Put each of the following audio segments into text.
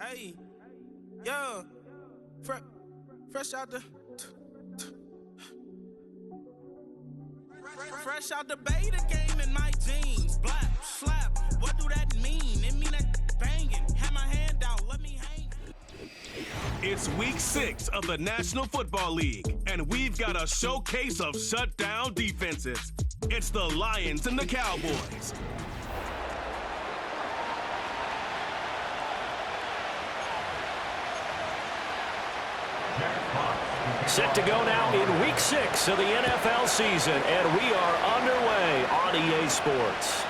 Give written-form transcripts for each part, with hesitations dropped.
Hey, yo, fresh out the fresh out the beta game in my jeans. Blap, slap, what do that mean? It mean that banging. Have my hand out, let me hang. It's week 6 of the National Football League, and we've got a showcase of shutdown defenses. It's the Lions and the Cowboys. Set to go now in week 6 of the NFL season, and we are underway on EA Sports.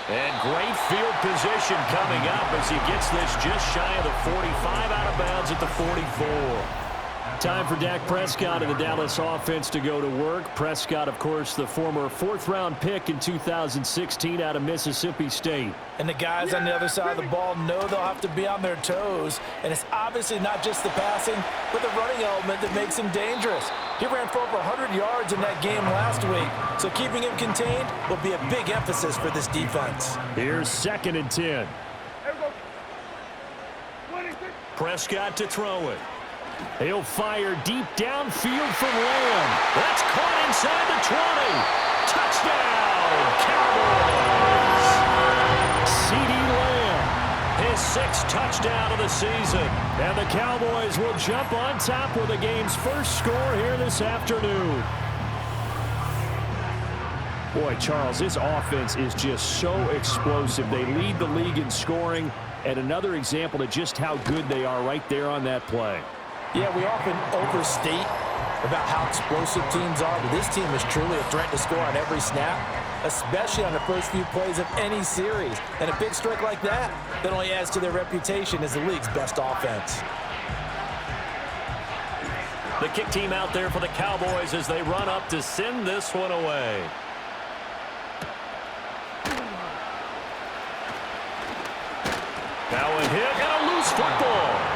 And great field position coming up as he gets this just shy of the 45, out of bounds at the 44. Time for Dak Prescott and the Dallas offense to go to work. Prescott, of course, the former 4th-round pick in 2016 out of Mississippi State. And the guys on the other side of the ball know they'll have to be on their toes. And it's obviously not just the passing, but the running element that makes him dangerous. He ran for over 100 yards in that game last week, so keeping him contained will be a big emphasis for this defense. Here's 2nd and 10. Prescott to throw it. He'll fire deep downfield from Lamb. That's caught inside the 20. Touchdown, Cowboys. CeeDee Lamb, his 6th touchdown of the season. And the Cowboys will jump on top with the game's first score here this afternoon. Boy, Charles, this offense is just so explosive. They lead the league in scoring, and another example of just how good they are right there on that play. Yeah, we often overstate about how explosive teams are, but this team is truly a threat to score on every snap, especially on the first few plays of any series. And a big strike like that only adds to their reputation as the league's best offense. The kick team out there for the Cowboys as they run up to send this one away. Now a hit and a loose football.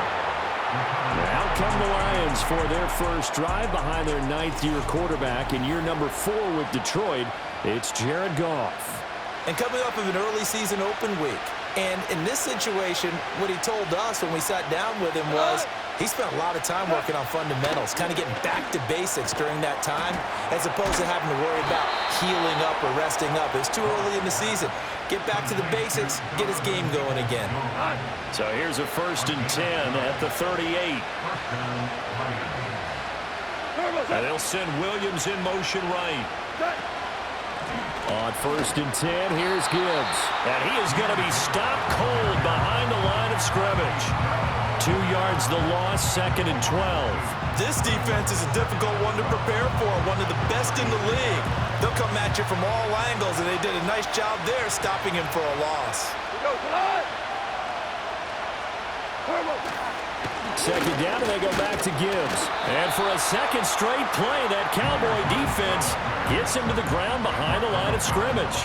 Out come the Lions for their first drive behind their 9th-year quarterback. In year number 4 with Detroit, it's Jared Goff. And coming up of an early season open week. And in this situation, what he told us when we sat down with him was he spent a lot of time working on fundamentals, kind of getting back to basics during that time, as opposed to having to worry about healing up or resting up. It's too early in the season. Get back to the basics, get his game going again. So here's a 1st and 10 at the 38. And they'll send Williams in motion right. On 1st and 10, here's Gibbs. And he is going to be stopped cold behind the line of scrimmage. 2 yards the loss, 2nd and 12. This defense is a difficult one to prepare for, one of the best in the league. They'll come at you from all angles, and they did a nice job there stopping him for a loss. 2nd down, and they go back to Gibbs. And for a 2nd straight play, that Cowboy defense gets him to the ground behind the line of scrimmage.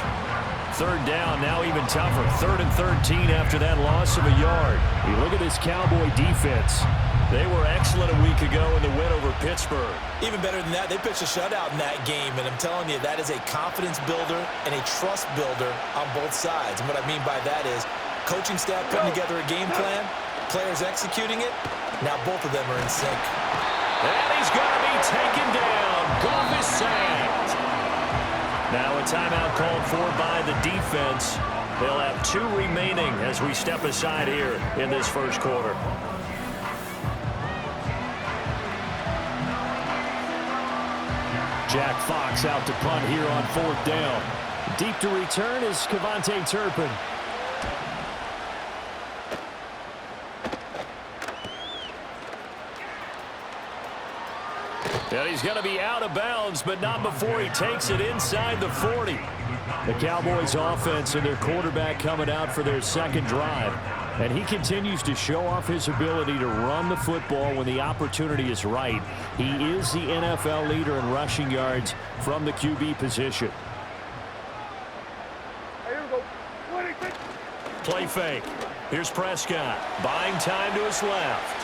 3rd down, now even tougher. 3rd and 13 after that loss of a yard. You look at this Cowboy defense. They were excellent a week ago in the win over Pittsburgh. Even better than that, they pitched a shutout in that game, and I'm telling you, that is a confidence builder and a trust builder on both sides. And what I mean by that is coaching staff putting together a game plan, players executing it. Now both of them are in sync. And he's going to be taken down. Goff is sacked. Now a timeout called for by the defense. They'll have 2 remaining as we step aside here in this first quarter. Jack Fox out to punt here on 4th down. Deep to return is Kevontae Turpin. And he's going to be out of bounds, but not before he takes it inside the 40. The Cowboys offense and their quarterback coming out for their 2nd drive. And he continues to show off his ability to run the football when the opportunity is right. He is the NFL leader in rushing yards from the QB position. Play fake. Here's Prescott. Buying time to his left.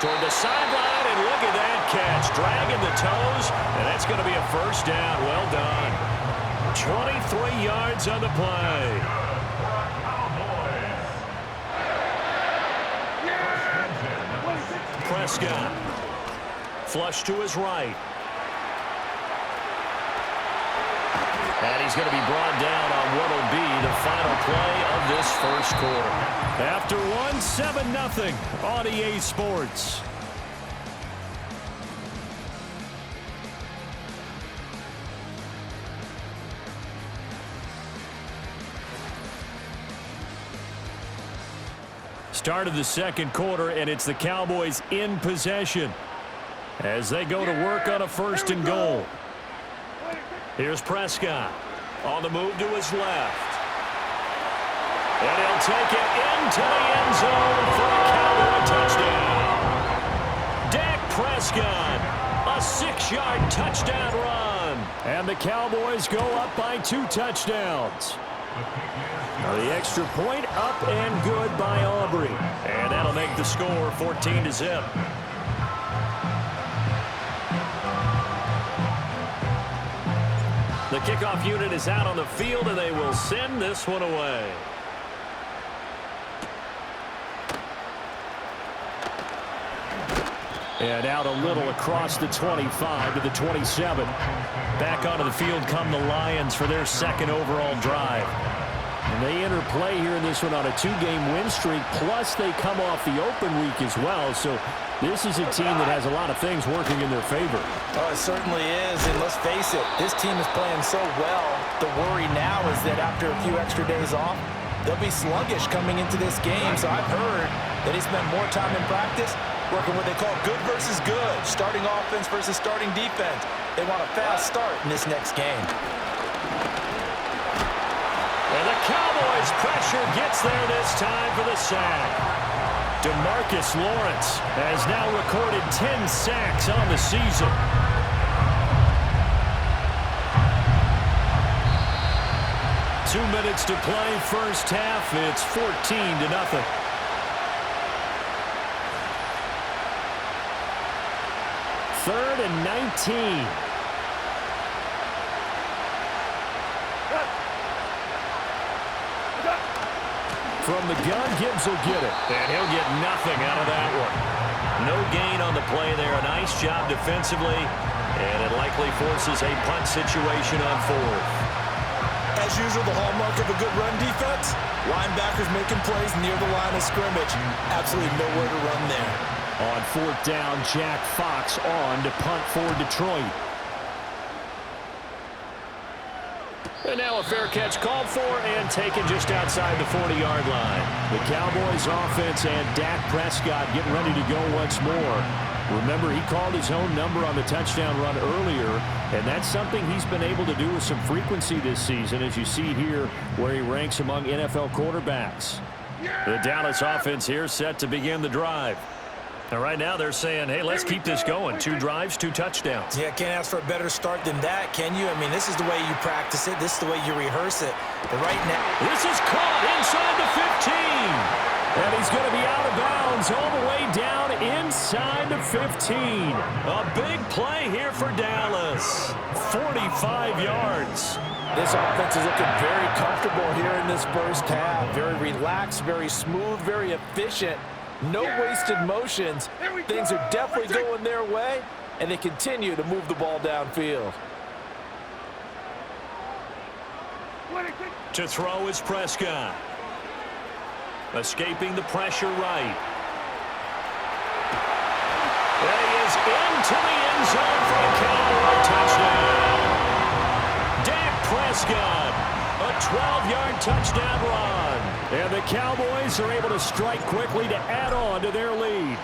Toward the sideline, and look at that catch. Dragging the toes, and that's going to be a 1st down. Well done. 23 yards on the play. Prescott. Flush to his right. And he's going to be brought down on what will be the final play of this first quarter. After one, 7-0 on EA Sports. Start of the second quarter, and it's the Cowboys in possession as they go to work on a 1st and goal. Here's Prescott on the move to his left. And he'll take it into the end zone for a Cowboy touchdown. Dak Prescott, a 6-yard touchdown run. And the Cowboys go up by 2 touchdowns. The extra point up and good by Aubrey. And that'll make the score 14-0. The kickoff unit is out on the field, and they will send this one away. And out a little across the 25 to the 27. Back onto the field come the Lions for their 2nd overall drive. And they enter play here in this one on a 2-game win streak, plus they come off the open week as well. So this is a team that has a lot of things working in their favor. Oh, it certainly is, and let's face it, this team is playing so well. The worry now is that after a few extra days off, they'll be sluggish coming into this game. So I've heard that he spent more time in practice working what they call good versus good, starting offense versus starting defense. They want a fast start in this next game. And the Cowboys' pressure gets there this time for the sack. DeMarcus Lawrence has now recorded 10 sacks on the season. Two minutes to play, first half. It's 14-0. Third and 19. From the gun, Gibbs will get it. And he'll get nothing out of that one. No gain on the play there. A nice job defensively. And it likely forces a punt situation on 4th. As usual, the hallmark of a good run defense, linebackers making plays near the line of scrimmage. Absolutely nowhere to run there. On 4th down, Jack Fox on to punt for Detroit. And now a fair catch called for and taken just outside the 40-yard line. The Cowboys offense and Dak Prescott getting ready to go once more. Remember, he called his own number on the touchdown run earlier, and that's something he's been able to do with some frequency this season, as you see here where he ranks among NFL quarterbacks. The Dallas offense here set to begin the drive. And right now they're saying, hey, let's keep this going. 2 drives, 2 touchdowns. Yeah, can't ask for a better start than that, can you? I mean, this is the way you practice it. This is the way you rehearse it. But right now, this is caught inside the 15. And he's going to be out of bounds all the way down inside the 15. A big play here for Dallas. 45 yards. This offense is looking very comfortable here in this first half. Very relaxed, very smooth, very efficient. No wasted motions. Things are definitely going their way, and they continue to move the ball downfield. To throw is Prescott. Escaping the pressure right. And he is into the end zone for a Cowboy touchdown. Dak Prescott, a 12-yard touchdown run. And the Cowboys are able to strike quickly to add on to their lead.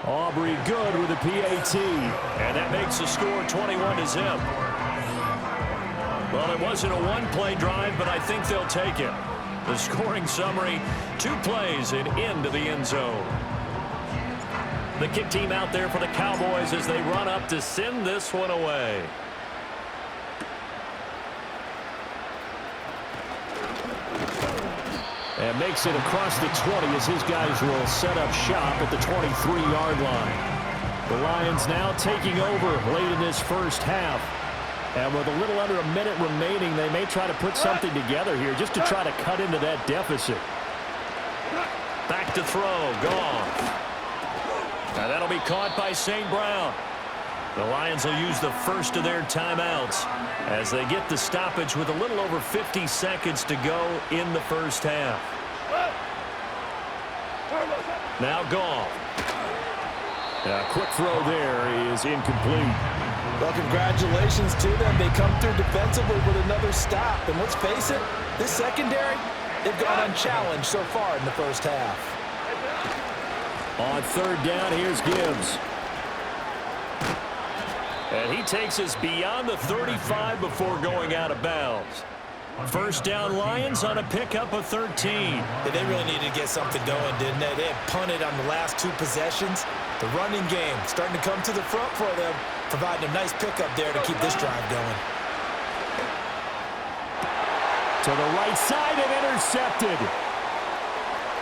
Aubrey good with a PAT. And that makes the score 21-0. Well, it wasn't a one-play drive, but I think they'll take it. The scoring summary, 2 plays and into the end zone. The kick team out there for the Cowboys as they run up to send this one away. And makes it across the 20 as his guys will set up shop at the 23-yard line. The Lions now taking over late in this first half. And with a little under a minute remaining, they may try to put something together here just to try to cut into that deficit. Back to throw. Goff. Now that'll be caught by St. Brown. The Lions will use the first of their timeouts as they get the stoppage with a little over 50 seconds to go in the first half. Now Goff. A quick throw there is incomplete. Well, congratulations to them. They come through defensively with another stop. And let's face it, this secondary, they've gone unchallenged so far in the first half. On third down, here's Gibbs. And he takes us beyond the 35 before going out of bounds. First down Lions on a pickup of 13. Yeah, they really needed to get something going, didn't they? They had punted on the last two possessions. The running game starting to come to the front for them, providing a nice pickup there to keep this drive going. To the right side and intercepted.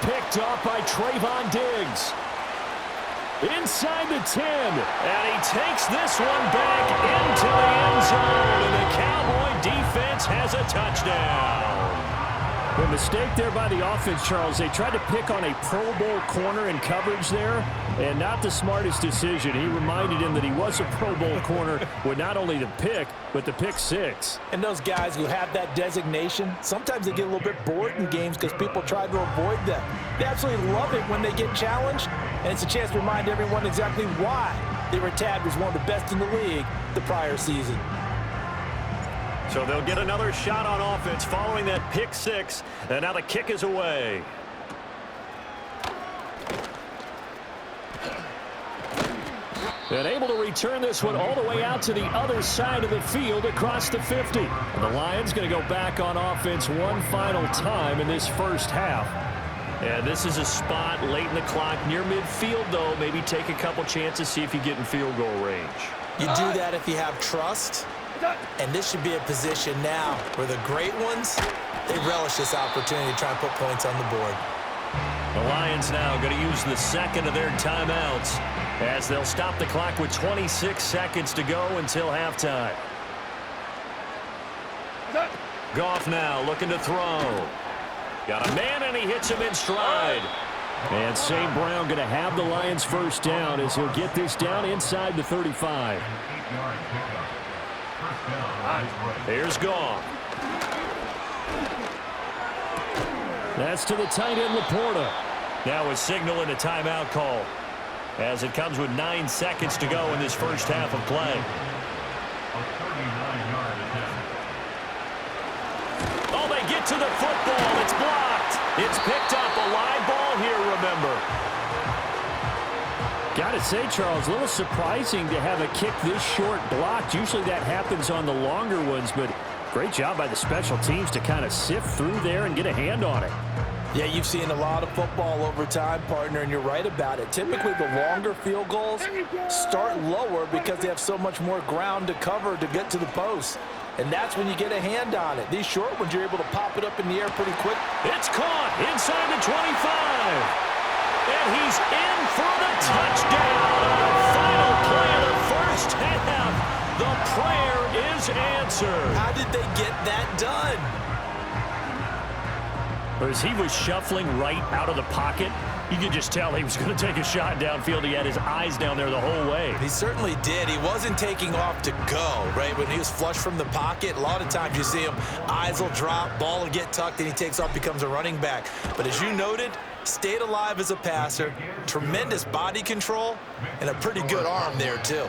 Picked off by Trayvon Diggs. Inside the 10. And he takes this one back into the end zone. And the Cowboy defense has a touchdown. The mistake there by the offense, Charles. They tried to pick on a Pro Bowl corner in coverage there, and not the smartest decision. He reminded him that he was a Pro Bowl corner with not only the pick, but the pick six. And those guys who have that designation, sometimes they get a little bit bored in games because people try to avoid them. They absolutely love it when they get challenged, and it's a chance to remind everyone exactly why they were tabbed as one of the best in the league the prior season. So they'll get another shot on offense following that pick six, and now the kick is away. And able to return this one all the way out to the other side of the field across the 50. And the Lions going to go back on offense one final time in this first half. And this is a spot late in the clock near midfield, though. Maybe take a couple chances, see if you get in field goal range. You do that if you have trust. And this should be a position now where the great ones, they relish this opportunity to try and put points on the board. The Lions now going to use the second of their timeouts as they'll stop the clock with 26 seconds to go until halftime. Goff now looking to throw. Got a man, and he hits him in stride. And St. Brown going to have the Lions first down as he'll get this down inside the 35. Here's Goff. That's to the tight end, Laporta. Now a signal and a timeout call as it comes with 9 seconds to go in this first half of play. Oh, they get to the football. It's blocked. It's picked up. A live ball here, remember. Got to say, Charles, a little surprising to have a kick this short blocked. Usually that happens on the longer ones, but great job by the special teams to kind of sift through there and get a hand on it. Yeah, you've seen a lot of football over time, partner, and you're right about it. Typically, the longer field goals start lower because they have so much more ground to cover to get to the post. And that's when you get a hand on it. These short ones, you're able to pop it up in the air pretty quick. It's caught inside the 25. And he's in for the touchdown on the final play of the first half. The prayer is answered. How did they get that done? As he was shuffling right out of the pocket, you could just tell he was going to take a shot downfield. He had his eyes down there the whole way. He certainly did. He wasn't taking off to go, right? When he was flush from the pocket, a lot of times you see him, eyes will drop, ball will get tucked, and he takes off, becomes a running back. But as you noted, stayed alive as a passer, tremendous body control, and a pretty good arm there, too.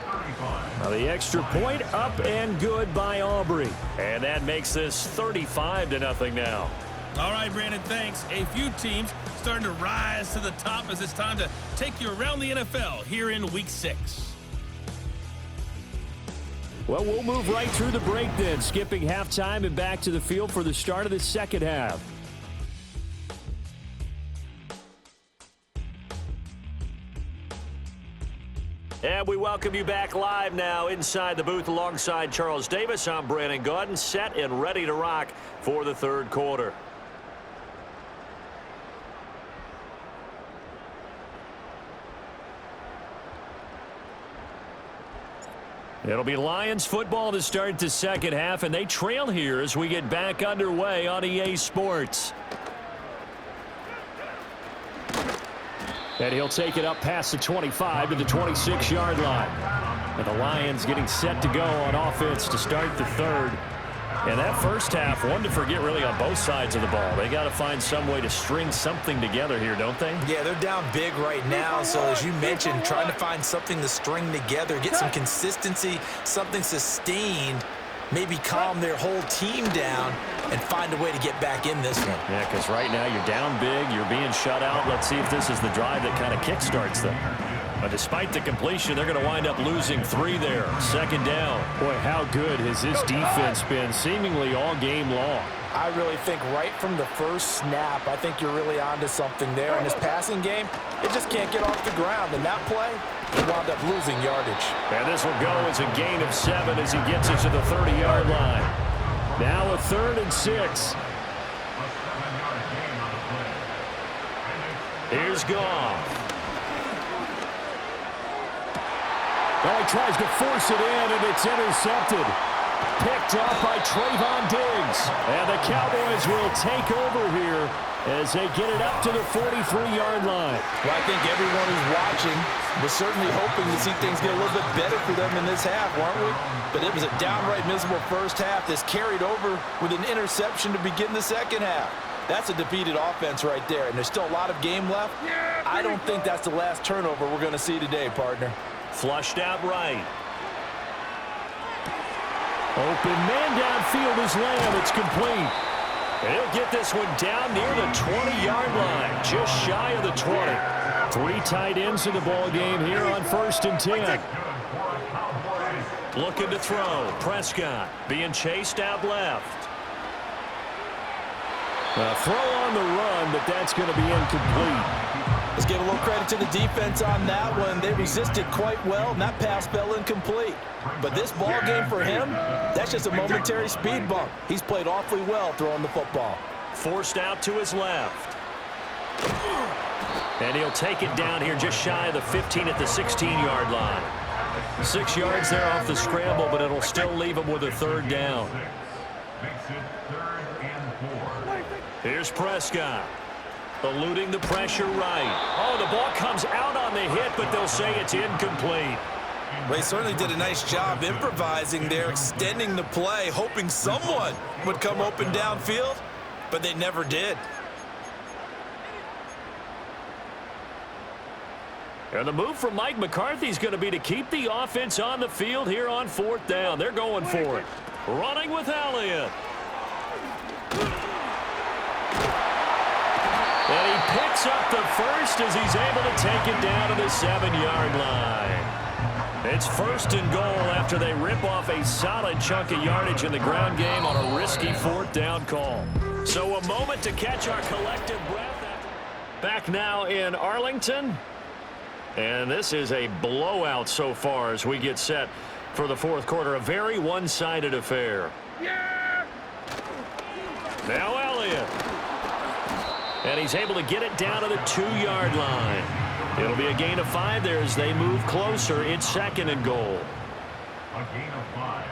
Now the extra point up and good by Aubrey. And that makes this 35-0 now. All right, Brandon, thanks. A few teams starting to rise to the top as it's time to take you around the NFL here in Week 6. Well, we'll move right through the break then, skipping halftime and back to the field for the start of the second half. And we welcome you back live now inside the booth alongside Charles Davis. I'm Brandon Gaudin, set and ready to rock for the third quarter. It'll be Lions football to start the second half, and they trail here as we get back underway on EA Sports. And he'll take it up past the 25 to the 26-yard line. And the Lions getting set to go on offense to start the third. And that first half, one to forget really on both sides of the ball. They got to find some way to string something together here, don't they? Yeah, they're down big right now. So as you mentioned, trying to find something to string together, get some consistency, something sustained, maybe calm their whole team down and find a way to get back in this one. Yeah, because right now you're down big, you're being shut out. Let's see if this is the drive that kind of kickstarts them. But despite the completion, they're going to wind up losing 3 there. Second down. Boy, how good has this defense been seemingly all game long? I really think right from the first snap, I think you're really onto something there. In this passing game, it just can't get off the ground. And that play, he wound up losing yardage. And this will go as a gain of 7 as he gets it to the 30-yard line. Now a 3rd and 6. Here's Goff. Well, he tries to force it in, and it's intercepted. Picked off by Trayvon Diggs. And the Cowboys will take over here as they get it up to the 43-yard line. Well, I think everyone who's watching was certainly hoping to see things get a little bit better for them in this half, weren't we? But it was a downright miserable first half. This carried over with an interception to begin the second half. That's a defeated offense right there, and there's still a lot of game left. I don't think that's the last turnover we're going to see today, partner. Flushed out right. Open man downfield is Lamb. It's complete. He'll get this one down near the 20-yard line, just shy of the 20. 3 tight ends in the ball game here on 1st and 10. Looking to throw. Prescott being chased out left. A throw on the run, but that's going to be incomplete. Let's give a little credit to the defense on that one. They resisted quite well, and that pass fell incomplete. But this ball game for him, that's just a momentary speed bump. He's played awfully well throwing the football. Forced out to his left. And he'll take it down here just shy of the 15 at the 16-yard line. 6 yards there off the scramble, but it'll still leave him with a 3rd down. Here's Prescott. Eluding the pressure right. Oh, the ball comes out on the hit, but they'll say it's incomplete. Well, he certainly did a nice job improvising there, extending the play, hoping someone would come open downfield, but they never did. And the move from Mike McCarthy is going to be to keep the offense on the field here on 4th down. They're going for it. Running with Elliott. And he picks up the first as he's able to take it down to the 7-yard line. It's 1st and goal after they rip off a solid chunk of yardage in the ground game on a risky 4th down call. So a moment to catch our collective breath. Back now in Arlington. And this is a blowout so far as we get set for the 4th quarter. A very one-sided affair. Now Elliott. And he's able to get it down to the 2-yard line. It'll be a gain of 5 there as they move closer. It's 2nd and goal. A gain of 5.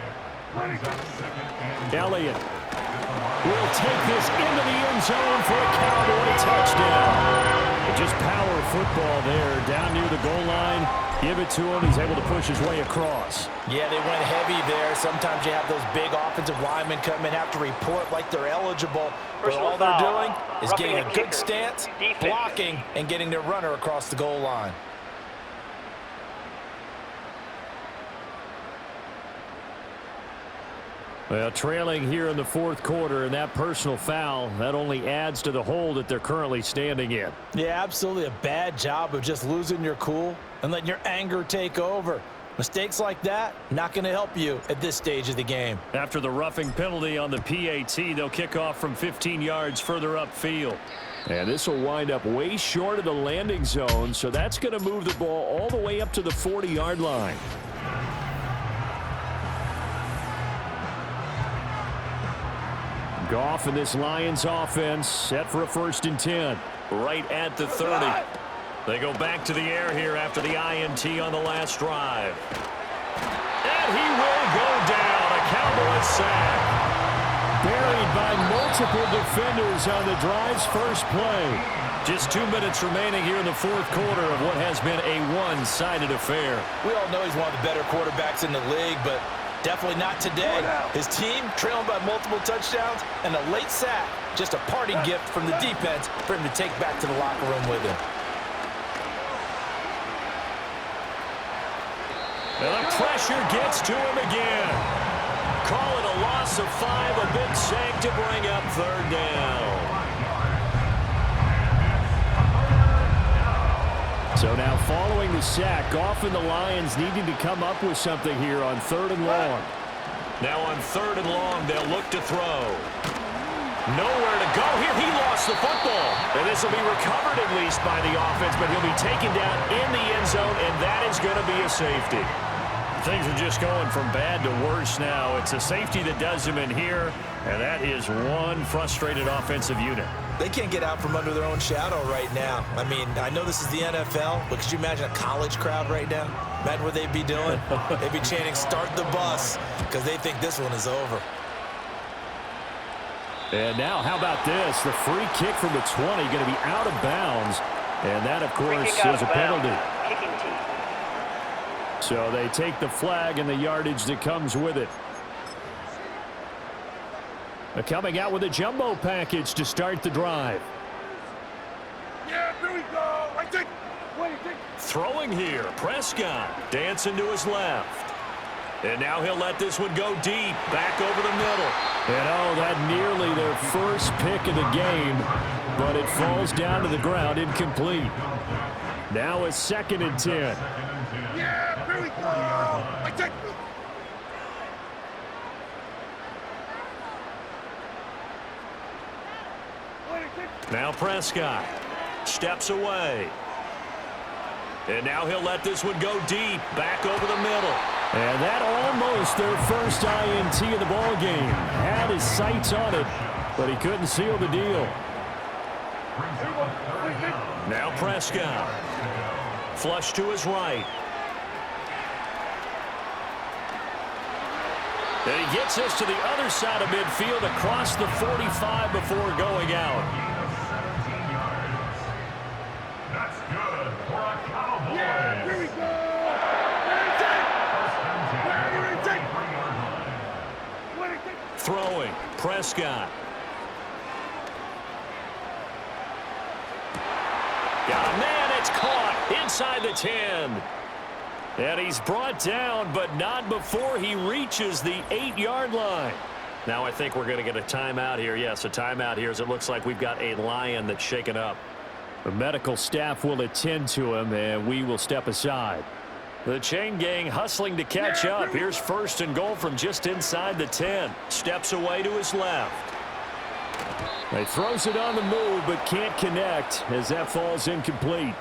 Elliott will take this into the end zone for a Cowboy touchdown. Just power football there down near the goal line. Give it to him. He's able to push his way across. Yeah, they went heavy there. Sometimes you have those big offensive linemen come in, have to report like they're eligible. But all they're doing is getting a good stance, blocking, and getting their runner across the goal line. Well, trailing here in the 4th quarter, and that personal foul, that only adds to the hole that they're currently standing in. Yeah, absolutely a bad job of just losing your cool and letting your anger take over. Mistakes like that, not going to help you at this stage of the game. After the roughing penalty on the PAT, they'll kick off from 15 yards further upfield. And this will wind up way short of the landing zone, so that's going to move the ball all the way up to the 40-yard line. Goff and this Lions offense set for a 1st and 10. Right at the 30. They go back to the air here after the INT on the last drive. And And he will go down. A Cowboys sack. Buried by multiple defenders on the drive's first play. Just 2 minutes remaining here in the fourth quarter of what has been a one-sided affair. We all know he's one of the better quarterbacks in the league, but definitely not today. His team trailing by multiple touchdowns and a late sack. Just a parting gift from the defense for him to take back to the locker room with him. And the pressure gets to him again. Call it a loss of 5, a big sack to bring up third down. So now following the sack, often the Lions needing to come up with something here on 3rd and long. Now on 3rd and long, they'll look to throw. Nowhere to go here. He lost the football. And this will be recovered at least by the offense, but he'll be taken down in the end zone, and that is going to be a safety. Things are just going from bad to worse now. It's a safety that does him in here, and that is one frustrated offensive unit. They can't get out from under their own shadow right now. I mean, I know this is the NFL, but could you imagine a college crowd right now? Imagine what they'd be doing. They'd be chanting, "Start the bus," because they think this one is over. And now, how about this? The free kick from the 20 going to be out of bounds. And that, of course, is a penalty. So they take the flag and the yardage that comes with it. They're coming out with a jumbo package to start the drive. Yeah, here we go. Throwing here, Prescott dancing to his left. And now he'll let this one go deep, back over the middle. And oh, that nearly their first pick of the game, but it falls down to the ground incomplete. Now a 2nd and 10. Yeah, here we go. Now Prescott steps away. And now he'll let this one go deep, back over the middle. And that almost their first INT of the ball game. Had his sights on it, but he couldn't seal the deal. Now Prescott. Flush to his right. And he gets us to the other side of midfield across the 45 before going out. That's good for a Cowboy. Yeah, here we go. Throwing, Prescott. Got a man, it's caught inside the 10. And he's brought down, but not before he reaches the 8-yard line. Now I think we're going to get a timeout here. Yes, a timeout here as it looks like we've got a Lion that's shaken up. The medical staff will attend to him, and we will step aside. The chain gang hustling to catch up. Here's 1st and goal from just inside the 10. Steps away to his left. He throws it on the move, but can't connect as that falls incomplete.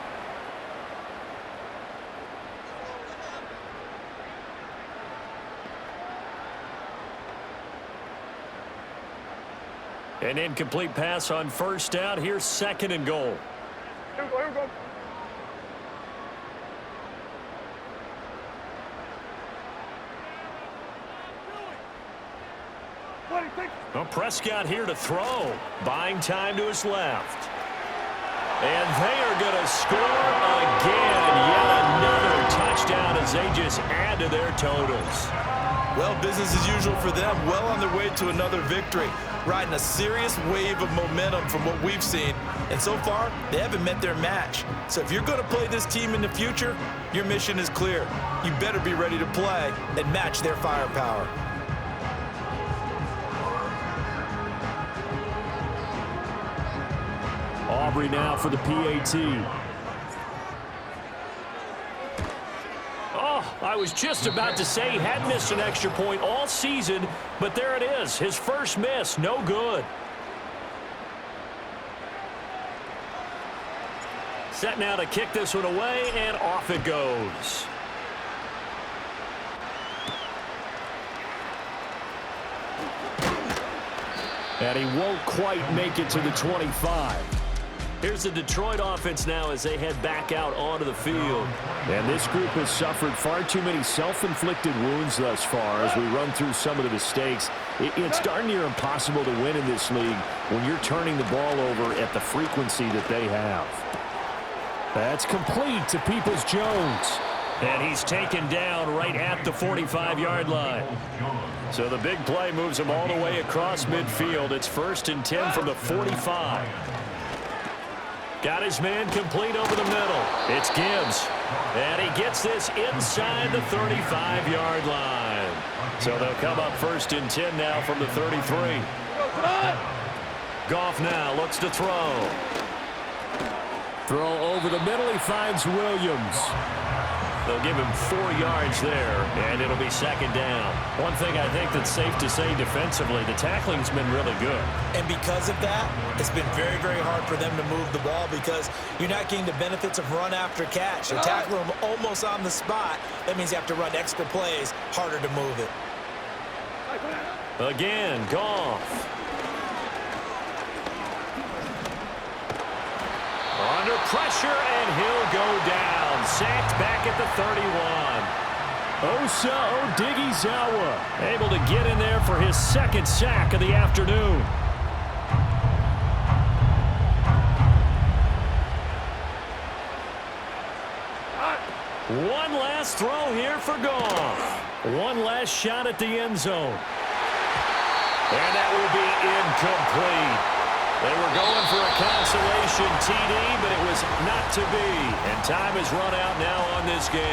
An incomplete pass on 1st down. Here's 2nd and goal. Here we go, here we go. Well, Prescott here to throw. Buying time to his left. And they are going to score again. Yet another touchdown as they just add to their totals. Well, business as usual for them. Well on their way to another victory. Riding a serious wave of momentum from what we've seen. And so far, they haven't met their match. So if you're going to play this team in the future, your mission is clear. You better be ready to play and match their firepower. Aubrey now for the PAT. Oh, I was just about to say he had missed an extra point all season, but there it is. His first miss, no good. Set now to kick this one away, and off it goes. And he won't quite make it to the 25. Here's the Detroit offense now as they head back out onto the field. And this group has suffered far too many self-inflicted wounds thus far as we run through some of the mistakes. It's darn near impossible to win in this league when you're turning the ball over at the frequency that they have. That's complete to Peoples-Jones. And he's taken down right at the 45-yard line. So the big play moves him all the way across midfield. It's 1st and 10 from the 45. Got his man complete over the middle. It's Gibbs. And he gets this inside the 35-yard line. So they'll come up 1st and 10 now from the 33. Goff now looks to throw. Throw over the middle. He finds Williams. They'll give him 4 yards there, and it'll be 2nd down. One thing I think that's safe to say defensively, the tackling's been really good. And because of that, it's been very, very hard for them to move the ball because you're not getting the benefits of run after catch. You're tackling them almost on the spot. That means you have to run extra plays, harder to move it. Again, Goff. Under pressure, and he'll go down. Sacked back at the 31. Osa Odighizuwa Able to get in there for his 2nd sack of the afternoon. One last throw here for Goff. One last shot at the end zone. And that will be incomplete. They were going for a consolation TD, but it was not to be. And time is run out now on this game.